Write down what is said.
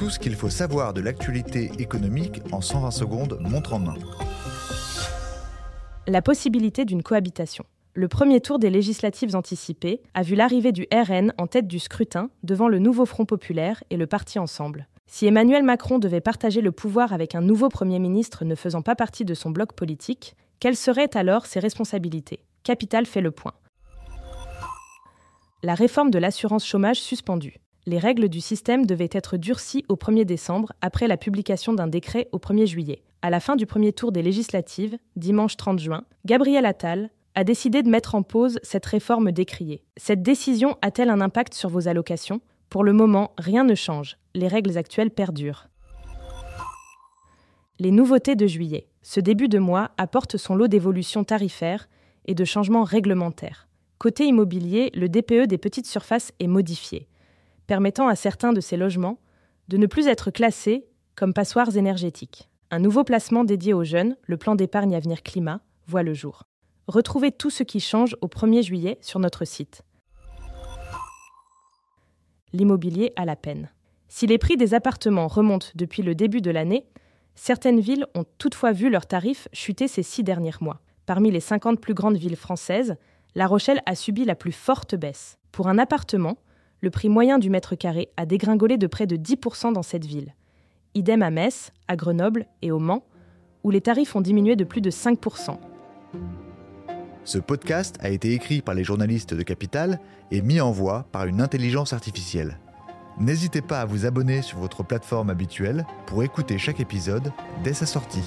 Tout ce qu'il faut savoir de l'actualité économique en 120 secondes, montre en main. La possibilité d'une cohabitation. Le premier tour des législatives anticipées a vu l'arrivée du RN en tête du scrutin devant le nouveau Front populaire et le Parti Ensemble. Si Emmanuel Macron devait partager le pouvoir avec un nouveau Premier ministre ne faisant pas partie de son bloc politique, quelles seraient alors ses responsabilités ? Capital fait le point. La réforme de l'assurance chômage suspendue. Les règles du système devaient être durcies au 1er décembre après la publication d'un décret au 1er juillet. À la fin du premier tour des législatives, dimanche 30 juin, Gabriel Attal a décidé de mettre en pause cette réforme décriée. Cette décision a-t-elle un impact sur vos allocations ? Pour le moment, rien ne change. Les règles actuelles perdurent. Les nouveautés de juillet. Ce début de mois apporte son lot d'évolutions tarifaires et de changements réglementaires. Côté immobilier, le DPE des petites surfaces est modifié, permettant à certains de ces logements de ne plus être classés comme passoires énergétiques. Un nouveau placement dédié aux jeunes, le plan d'épargne avenir climat, voit le jour. Retrouvez tout ce qui change au 1er juillet sur notre site. L'immobilier à la peine. Si les prix des appartements remontent depuis le début de l'année, certaines villes ont toutefois vu leurs tarifs chuter ces 6 derniers mois. Parmi les 50 plus grandes villes françaises, La Rochelle a subi la plus forte baisse. Pour un appartement, le prix moyen du mètre carré a dégringolé de près de 10% dans cette ville. Idem à Metz, à Grenoble et au Mans, où les tarifs ont diminué de plus de 5%. Ce podcast a été écrit par les journalistes de Capital et mis en voix par une intelligence artificielle. N'hésitez pas à vous abonner sur votre plateforme habituelle pour écouter chaque épisode dès sa sortie.